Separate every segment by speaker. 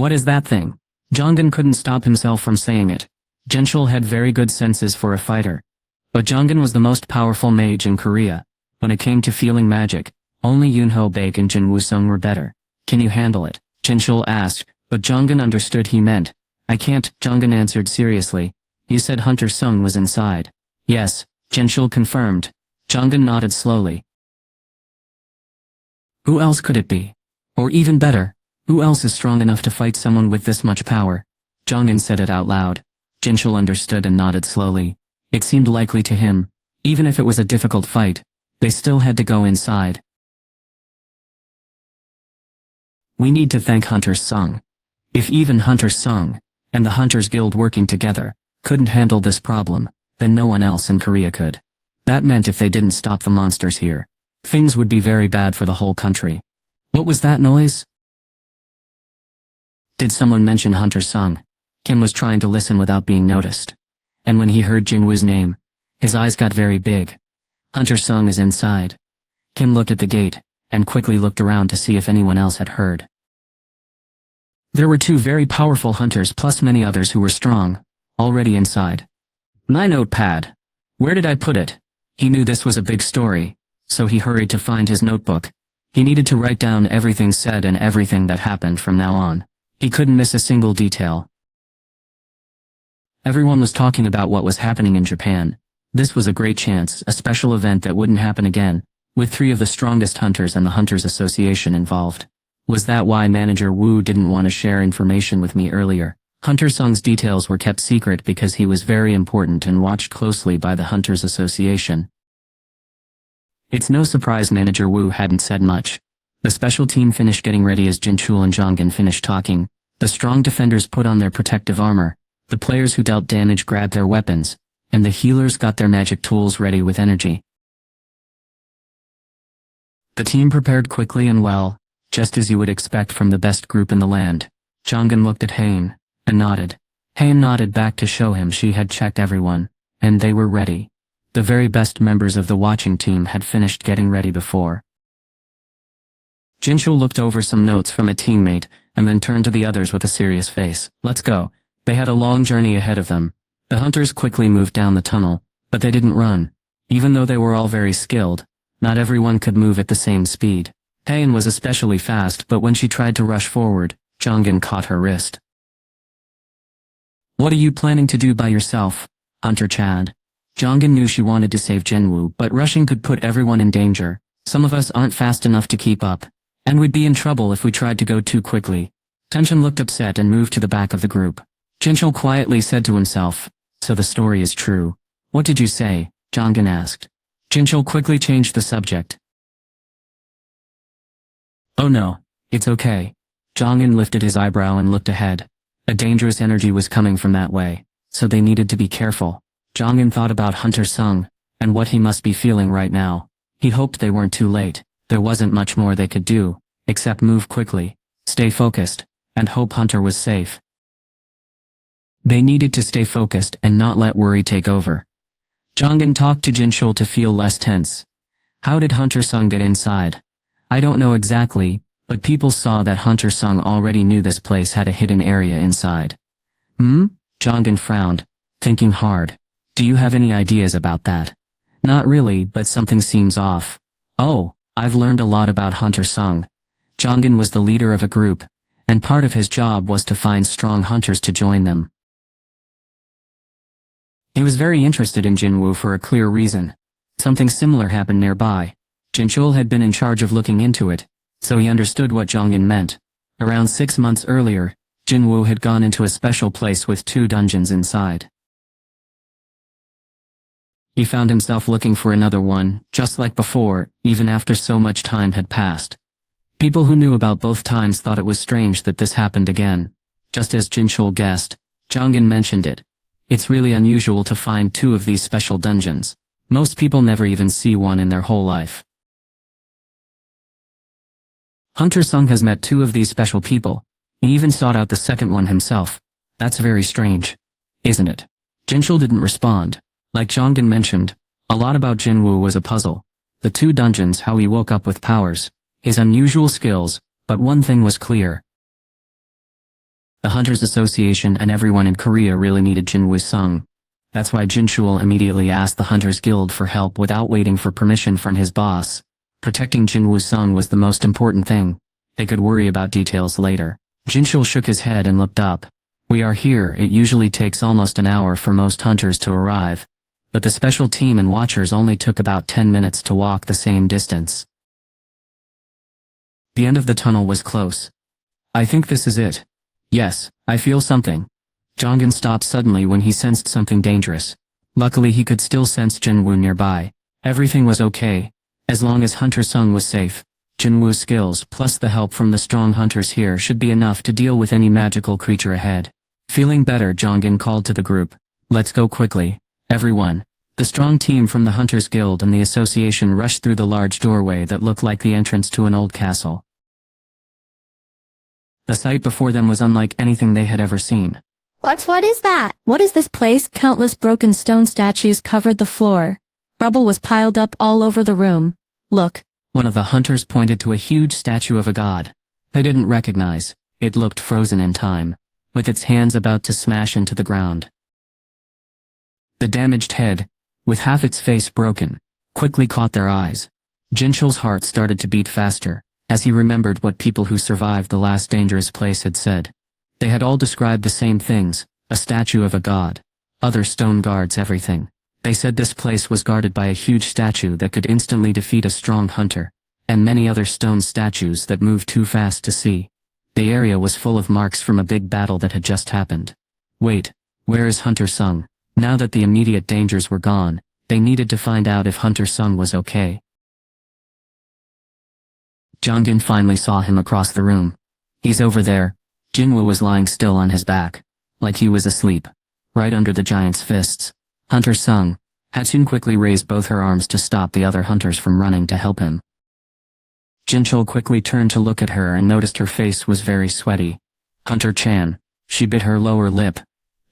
Speaker 1: What is that thing? Jongin couldn't stop himself from saying it. Jinchul had very good senses for a fighter. But Jongin was the most powerful mage in Korea. When it came to feeling magic, only Yunho Baek and Jin Woo-sung were better. Can you handle it? Jinchul asked, but Jongin understood he meant. I can't, Jongin answered seriously. You said Hunter Sung was inside. Yes, Jinchul confirmed. Jongin nodded slowly. Who else could it be? Or even better, who else is strong enough to fight someone with this much power? Jongin said it out loud. Jinchul understood and nodded slowly. It seemed likely to him. Even if it was a difficult fight, they still had to go inside. We need to thank Hunter Sung. If even Hunter Sung, and the Hunters Guild working together, couldn't handle this problem, then no one else in Korea could. That meant if they didn't stop the monsters here, things would be very bad for the whole country. What was that noise? Did someone mention Hunter Sung? Kim was trying to listen without being noticed. And when he heard Jinwoo's name, his eyes got very big. Hunter Sung is inside. Kim looked at the gate, and quickly looked around to see if anyone else had heard. There were 2 very powerful hunters plus many others who were strong, already inside. My notepad. Where did I put it? He knew this was a big story, so he hurried to find his notebook. He needed to write down everything said and everything that happened from now on. He couldn't miss a single detail. Everyone was talking about what was happening in Japan. This was a great chance, a special event that wouldn't happen again, with 3 of the strongest hunters and the Hunters Association involved. Was that why Manager Wu didn't want to share information with me earlier? Hunter Sung's details were kept secret because he was very important and watched closely by the Hunters Association. It's no surprise Manager Wu hadn't said much. The special team finished getting ready as Jinchul and Jongin finished talking. The strong defenders put on their protective armor. The players who dealt damage grabbed their weapons, and the healers got their magic tools ready with energy. The team prepared quickly and well, just as you would expect from the best group in the land. Jongin looked at Hain, and nodded. Hain nodded back to show him she had checked everyone, and they were ready. The very best members of the watching team had finished getting ready before. Jinchul looked over some notes from a teammate, and then turned to the others with a serious face. Let's go. They had a long journey ahead of them. The hunters quickly moved down the tunnel, but they didn't run. Even though they were all very skilled, not everyone could move at the same speed. Hain was especially fast, but when she tried to rush forward, Jongin caught her wrist. What are you planning to do by yourself, Hunter Chad? Jongin knew she wanted to save Jinwoo, but rushing could put everyone in danger. Some of us aren't fast enough to keep up, and we'd be in trouble if we tried to go too quickly. Tension looked upset and moved to the back of the group. Jinchul quietly said to himself, so the story is true. What did you say? Jongin asked. Jinchul quickly changed the subject. Oh no, it's okay. Jongin lifted his eyebrow and looked ahead. A dangerous energy was coming from that way, so they needed to be careful. Jongin thought about Hunter Sung, and what he must be feeling right now. He hoped they weren't too late. There wasn't much more they could do, except move quickly, stay focused, and hope Hunter was safe. They needed to stay focused and not let worry take over. Jongin talked to Jinchul to feel less tense. How did Hunter Sung get inside? I don't know exactly, but people saw that Hunter Sung already knew this place had a hidden area inside. Jongin frowned, thinking hard. Do you have any ideas about that? Not really, but something seems off. Oh, I've learned a lot about Hunter Sung. Jongin was the leader of a group, and part of his job was to find strong hunters to join them. He was very interested in Jinwoo for a clear reason. Something similar happened nearby. Jinchul had been in charge of looking into it, so he understood what Jongin meant. Around 6 months earlier, Jinwoo had gone into a special place with 2 dungeons inside. He found himself looking for another one, just like before, even after so much time had passed. People who knew about both times thought it was strange that this happened again. Just as Jinchul guessed, Jongin mentioned it. It's really unusual to find 2 of these special dungeons. Most people never even see one in their whole life. Hunter Sung has met 2 of these special people. He even sought out the second one himself. That's very strange, isn't it? Jinchul didn't respond. Like Jongin mentioned, a lot about Jinwoo was a puzzle. The 2 dungeons, how he woke up with powers, his unusual skills, but one thing was clear. The Hunters Association and everyone in Korea really needed Jin Woo-sung. That's why Jin Chul immediately asked the Hunters Guild for help without waiting for permission from his boss. Protecting Jin Woo-sung was the most important thing. They could worry about details later. Jin Chul shook his head and looked up. We are here. It usually takes almost an hour for most hunters to arrive. But the special team and watchers only took about 10 minutes to walk the same distance. The end of the tunnel was close. I think this is it. Yes, I feel something. Jongin stopped suddenly when he sensed something dangerous. Luckily he could still sense Jinwoo nearby. Everything was okay. As long as Hunter Sung was safe. Jinwoo's skills plus the help from the strong hunters here should be enough to deal with any magical creature ahead. Feeling better, Jongin called to the group. Let's go quickly, everyone. The strong team from the Hunters Guild and the association rushed through the large doorway that looked like the entrance to an old castle. The sight before them was unlike anything they had ever seen.
Speaker 2: What is that? What is this place? Countless broken stone statues covered the floor. Rubble was piled up all over the room. Look.
Speaker 1: One of the hunters pointed to a huge statue of a god. They didn't recognize. It looked frozen in time, with its hands about to smash into the ground. The damaged head, with half its face broken, quickly caught their eyes. Jinchul's heart started to beat faster, as he remembered what people who survived the last dangerous place had said. They had all described the same things, a statue of a god. Other stone guards everything. They said this place was guarded by a huge statue that could instantly defeat a strong hunter, and many other stone statues that moved too fast to see. The area was full of marks from a big battle that had just happened. Wait, where is Hunter Sung? Now that the immediate dangers were gone, they needed to find out if Hunter Sung was okay. Jongin finally saw him across the room. He's over there. Jinwoo was lying still on his back, like he was asleep, right under the giant's fists. Hunter Sung. Hatsun quickly raised both her arms to stop the other hunters from running to help him. Jinchul quickly turned to look at her and noticed her face was very sweaty. Hunter Chan. She bit her lower lip.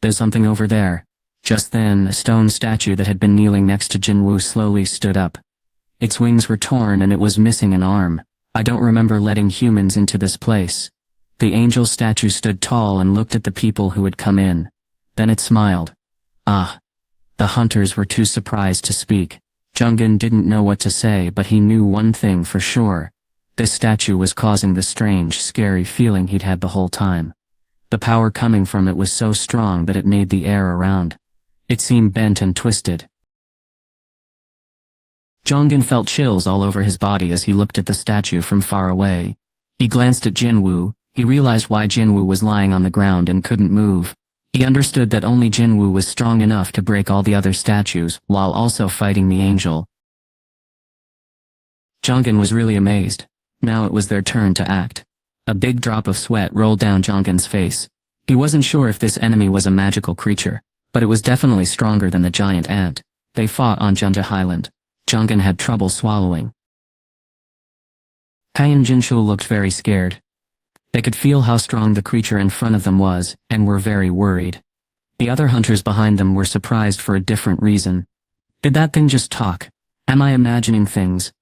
Speaker 1: There's something over there. Just then, a stone statue that had been kneeling next to Jinwoo slowly stood up. Its wings were torn and it was missing an arm. I don't remember letting humans into this place. The angel statue stood tall and looked at the people who had come in. Then it smiled. Ah. The hunters were too surprised to speak. Jongin didn't know what to say, but he knew one thing for sure. This statue was causing the strange, scary feeling he'd had the whole time. The power coming from it was so strong that it made the air around. It seemed bent and twisted. Jongin felt chills all over his body as he looked at the statue from far away. He glanced at Jinwoo. He realized why Jinwoo was lying on the ground and couldn't move. He understood that only Jinwoo was strong enough to break all the other statues, while also fighting the angel. Jongin was really amazed. Now it was their turn to act. A big drop of sweat rolled down Jongin's face. He wasn't sure if this enemy was a magical creature, but it was definitely stronger than the giant ant. They fought on Junja Highland. Jongin had trouble swallowing. Kai and Jinchul looked very scared. They could feel how strong the creature in front of them was, and were very worried. The other hunters behind them were surprised for a different reason. Did that thing just talk? Am I imagining things?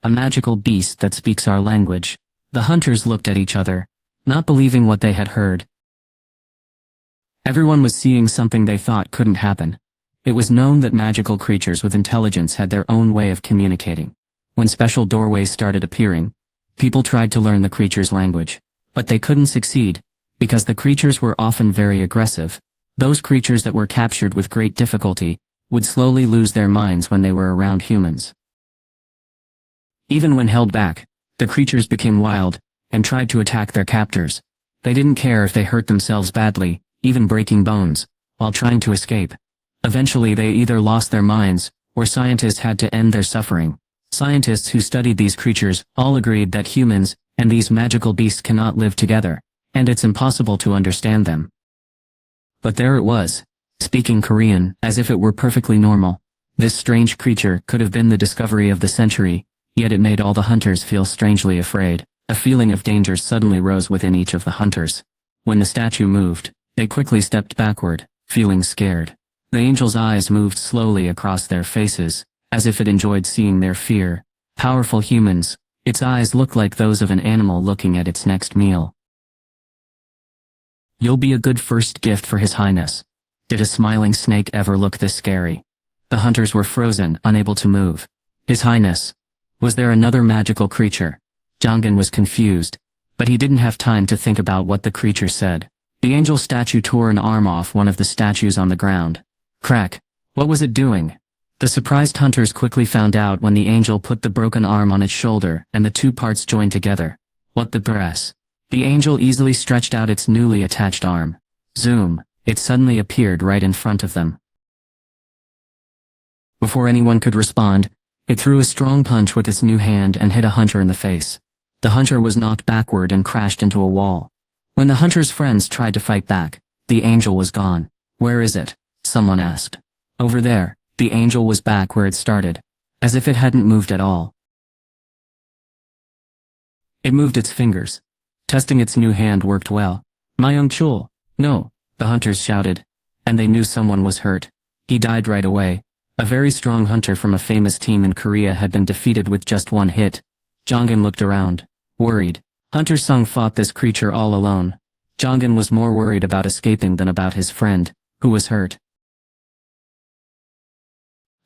Speaker 1: A magical beast that speaks our language. The hunters looked at each other, not believing what they had heard. Everyone was seeing something they thought couldn't happen. It was known that magical creatures with intelligence had their own way of communicating. When special doorways started appearing, people tried to learn the creature's language. But they couldn't succeed, because the creatures were often very aggressive. Those creatures that were captured with great difficulty would slowly lose their minds when they were around humans. Even when held back, the creatures became wild, and tried to attack their captors. They didn't care if they hurt themselves badly, even breaking bones, while trying to escape. Eventually they either lost their minds, or scientists had to end their suffering. Scientists who studied these creatures all agreed that humans and these magical beasts cannot live together, and it's impossible to understand them. But there it was, speaking Korean as if it were perfectly normal. This strange creature could have been the discovery of the century, yet it made all the hunters feel strangely afraid. A feeling of danger suddenly rose within each of the hunters. When the statue moved, they quickly stepped backward, feeling scared. The angel's eyes moved slowly across their faces, as if it enjoyed seeing their fear. Powerful humans. Its eyes looked like those of an animal looking at its next meal. You'll be a good first gift for His Highness. Did a smiling snake ever look this scary? The hunters were frozen, unable to move. His Highness. Was there another magical creature? Chugong was confused, but he didn't have time to think about what the creature said. The angel statue tore an arm off one of the statues on the ground. Crack. What was it doing? The surprised hunters quickly found out when the angel put the broken arm on its shoulder and the two parts joined together. What the brass? The angel easily stretched out its newly attached arm. Zoom. It suddenly appeared right in front of them. Before anyone could respond, it threw a strong punch with its new hand and hit a hunter in the face. The hunter was knocked backward and crashed into a wall. When the hunter's friends tried to fight back, the angel was gone. Where is it? Someone asked. Over there. The angel was back where it started, as if it hadn't moved at all. It moved its fingers. Testing its new hand worked well. Myung-chul. No, the hunters shouted, and they knew someone was hurt. He died right away. A very strong hunter from a famous team in Korea had been defeated with just one hit. Chugong looked around, worried. Hunter Sung fought this creature all alone. Chugong was more worried about escaping than about his friend, who was hurt.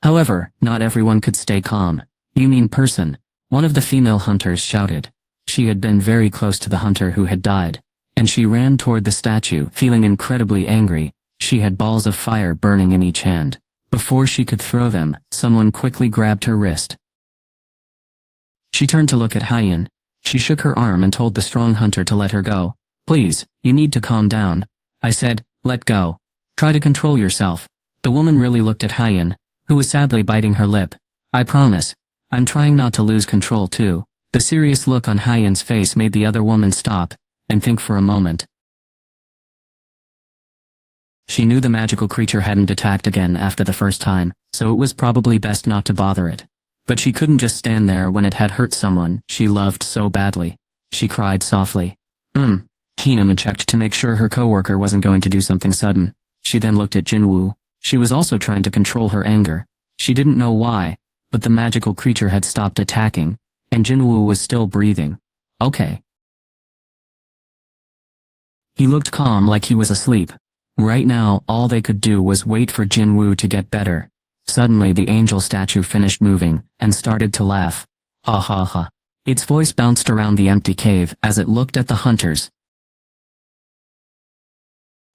Speaker 1: However, not everyone could stay calm. You mean person? One of the female hunters shouted. She had been very close to the hunter who had died, and she ran toward the statue, feeling incredibly angry. She had balls of fire burning in each hand. Before she could throw them, someone quickly grabbed her wrist. She turned to look at Hyen. She shook her arm and told the strong hunter to let her go. Please, you need to calm down. I said, let go. Try to control yourself. The woman really looked at Hyen, who was sadly biting her lip. I promise. I'm trying not to lose control too. The serious look on Hyen's face made the other woman stop and think for a moment. She knew the magical creature hadn't attacked again after the first time, so it was probably best not to bother it. But she couldn't just stand there when it had hurt someone she loved so badly. She cried softly. Hina checked to make sure her coworker wasn't going to do something sudden. She then looked at Jinwoo. She was also trying to control her anger. She didn't know why, but the magical creature had stopped attacking, and Jinwoo was still breathing. Okay. He looked calm like he was asleep. Right now, all they could do was wait for Jinwoo to get better. Suddenly the angel statue finished moving, and started to laugh. Ha ha ha. Its voice bounced around the empty cave as it looked at the hunters.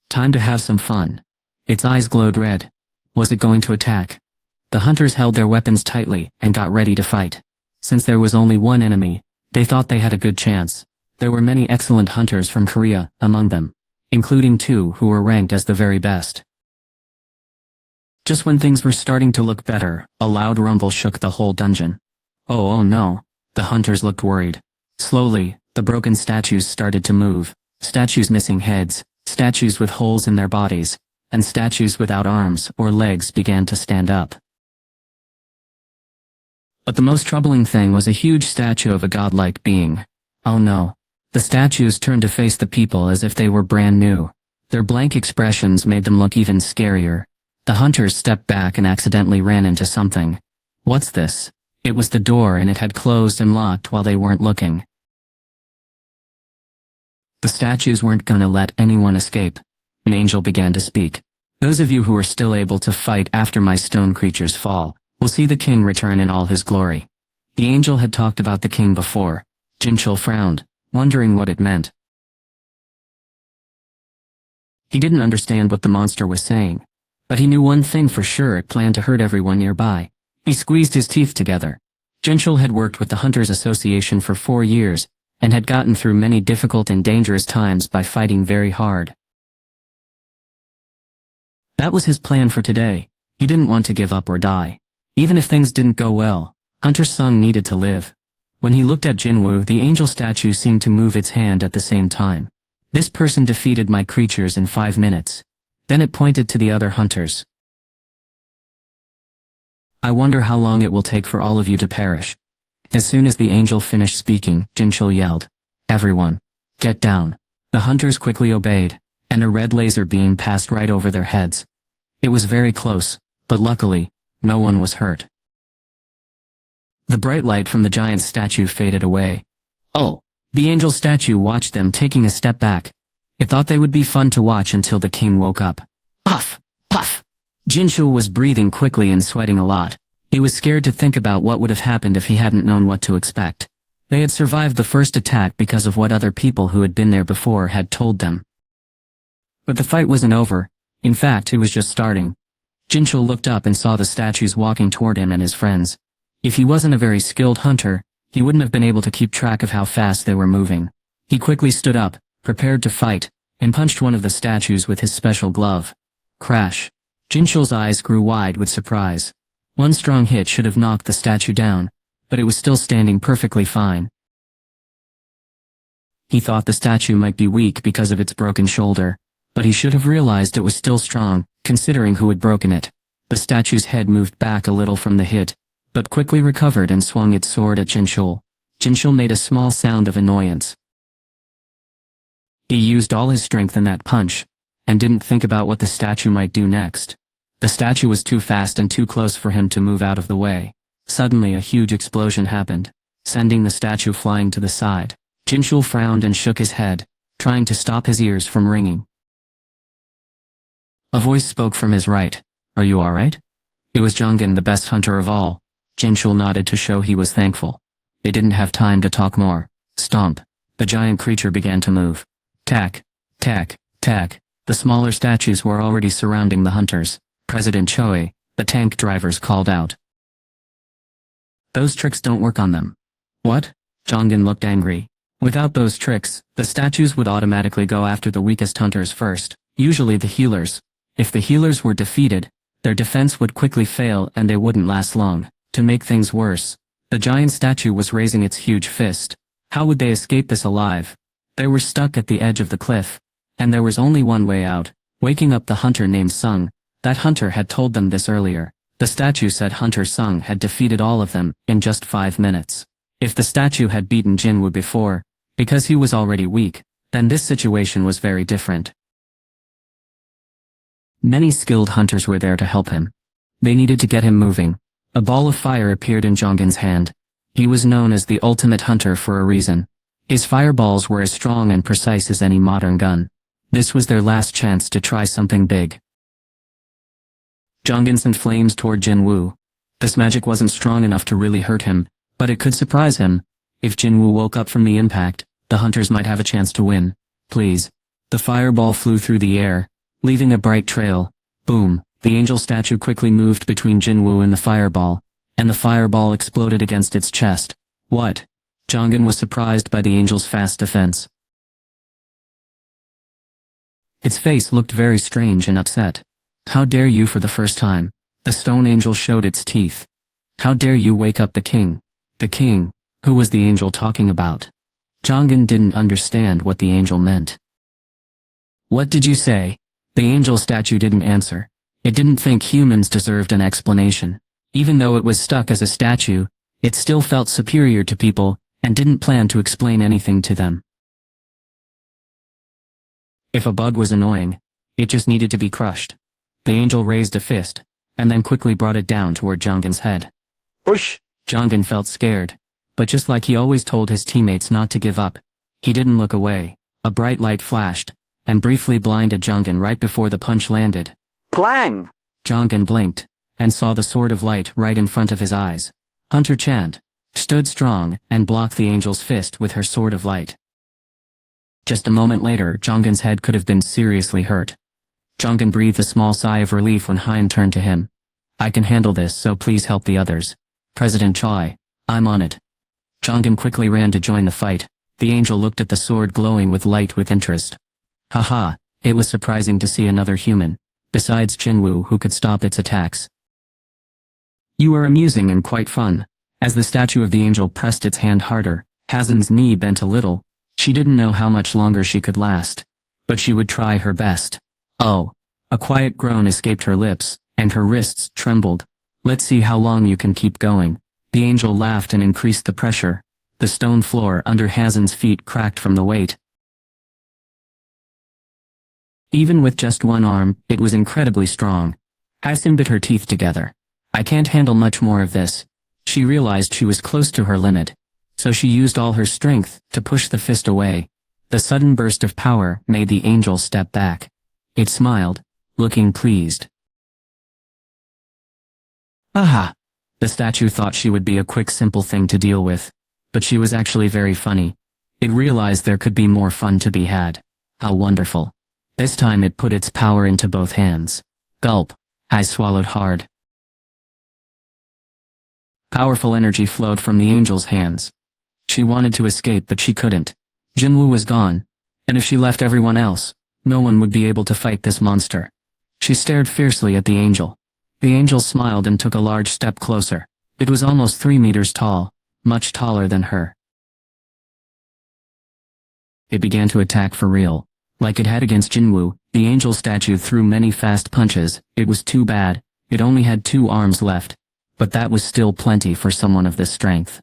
Speaker 1: Time to have some fun. Its eyes glowed red. Was it going to attack? The hunters held their weapons tightly and got ready to fight. Since there was only one enemy, they thought they had a good chance. There were many excellent hunters from Korea among them, including two who were ranked as the very best. Just when things were starting to look better, a loud rumble shook the whole dungeon. Oh no. The hunters looked worried. Slowly, the broken statues started to move. Statues missing heads, statues with holes in their bodies, and statues without arms or legs began to stand up. But the most troubling thing was a huge statue of a godlike being. Oh no. The statues turned to face the people as if they were brand new. Their blank expressions made them look even scarier. The hunters stepped back and accidentally ran into something. What's this? It was the door, and it had closed and locked while they weren't looking. The statues weren't gonna let anyone escape. An angel began to speak. Those of you who are still able to fight after my stone creatures fall will see the king return in all his glory. The angel had talked about the king before. Jinchul frowned, wondering what it meant. He didn't understand what the monster was saying, but he knew one thing for sure: it planned to hurt everyone nearby. He squeezed his teeth together. Jinchul had worked with the Hunters Association for 4 years, and had gotten through many difficult and dangerous times by fighting very hard. That was his plan for today. He didn't want to give up or die. Even if things didn't go well, Hunter Sung needed to live. When he looked at Jinwoo, the angel statue seemed to move its hand at the same time. This person defeated my creatures in 5 minutes. Then it pointed to the other hunters. I wonder how long it will take for all of you to perish. As soon as the angel finished speaking, Jinchul yelled, "Everyone, get down." The hunters quickly obeyed, and a red laser beam passed right over their heads. It was very close, but luckily, no one was hurt. The bright light from the giant statue faded away. Oh, the angel statue watched them taking a step back. It thought they would be fun to watch until the king woke up. Puff! Puff! Jinchul was breathing quickly and sweating a lot. He was scared to think about what would have happened if he hadn't known what to expect. They had survived the first attack because of what other people who had been there before had told them. But the fight wasn't over. In fact, it was just starting. Jinchul looked up and saw the statues walking toward him and his friends. If he wasn't a very skilled hunter, he wouldn't have been able to keep track of how fast they were moving. He quickly stood up, prepared to fight, and punched one of the statues with his special glove. Crash! Jinchul's eyes grew wide with surprise. One strong hit should have knocked the statue down, but it was still standing perfectly fine. He thought the statue might be weak because of its broken shoulder, but he should have realized it was still strong, considering who had broken it. The statue's head moved back a little from the hit, but quickly recovered and swung its sword at Jinchul. Jinchul made a small sound of annoyance. He used all his strength in that punch, and didn't think about what the statue might do next. The statue was too fast and too close for him to move out of the way. Suddenly a huge explosion happened, sending the statue flying to the side. Jinchul frowned and shook his head, trying to stop his ears from ringing. A voice spoke from his right. Are you alright? It was Chugong, the best hunter of all. Jinchul nodded to show he was thankful. They didn't have time to talk more. Stomp. The giant creature began to move. Tack. Tack. Tack. The smaller statues were already surrounding the hunters. President Choi, the tank drivers, called out. Those tricks don't work on them. What? Chugong looked angry. Without those tricks, the statues would automatically go after the weakest hunters first, usually the healers. If the healers were defeated, their defense would quickly fail and they wouldn't last long. To make things worse, the giant statue was raising its huge fist. How would they escape this alive? They were stuck at the edge of the cliff, and there was only one way out, waking up the hunter named Sung. That hunter had told them this earlier. The statue said Hunter Sung had defeated all of them in just 5 minutes. If the statue had beaten Jinwoo before, because he was already weak, then this situation was very different. Many skilled hunters were there to help him. They needed to get him moving. A ball of fire appeared in Chugong's hand. He was known as the ultimate hunter for a reason. His fireballs were as strong and precise as any modern gun. This was their last chance to try something big. Chugong sent flames toward Jinwoo. This magic wasn't strong enough to really hurt him, but it could surprise him. If Jinwoo woke up from the impact, the hunters might have a chance to win. Please. The fireball flew through the air, leaving a bright trail. Boom. The angel statue quickly moved between Jinwoo and the fireball, and the fireball exploded against its chest. What? Chugong was surprised by the angel's fast defense. Its face looked very strange and upset. How dare you for the first time? The stone angel showed its teeth. How dare you wake up the king? The king? Who was the angel talking about? Chugong didn't understand what the angel meant. What did you say? The angel statue didn't answer. It didn't think humans deserved an explanation. Even though it was stuck as a statue, it still felt superior to people, and didn't plan to explain anything to them. If a bug was annoying, it just needed to be crushed. The angel raised a fist, and then quickly brought it down toward Chugong's head. Whoosh! Chugong felt scared, but just like he always told his teammates not to give up, he didn't look away. A bright light flashed, and briefly blinded Chugong right before the punch landed. Clang! Chugong blinked, and saw the sword of light right in front of his eyes. Hunter Chant stood strong and blocked the angel's fist with her sword of light. Just a moment later, Chugong's head could have been seriously hurt. Chugong breathed a small sigh of relief when Hein turned to him. I can handle this, so please help the others. President Choi, I'm on it. Chugong quickly ran to join the fight. The angel looked at the sword glowing with light with interest. Haha, it was surprising to see another human, besides Jinwoo, who could stop its attacks. You are amusing and quite fun. As the statue of the angel pressed its hand harder, Hazen's knee bent a little. She didn't know how much longer she could last, but she would try her best. Oh. A quiet groan escaped her lips, and her wrists trembled. Let's see how long you can keep going. The angel laughed and increased the pressure. The stone floor under Hazen's feet cracked from the weight. Even with just one arm, it was incredibly strong. Hazen bit her teeth together. I can't handle much more of this. She realized she was close to her limit, so she used all her strength to push the fist away. The sudden burst of power made the angel step back. It smiled, looking pleased. Aha! The statue thought she would be a quick simple thing to deal with, but she was actually very funny. It realized there could be more fun to be had. How wonderful. This time it put its power into both hands. Gulp. I swallowed hard. Powerful energy flowed from the angel's hands. She wanted to escape but she couldn't. Jinwoo was gone, and if she left everyone else, no one would be able to fight this monster. She stared fiercely at the angel. The angel smiled and took a large step closer. It was almost 3 meters tall, much taller than her. It began to attack for real. Like it had against Jinwoo, the angel statue threw many fast punches. It was too bad, it only had 2 arms left. But that was still plenty for someone of this strength.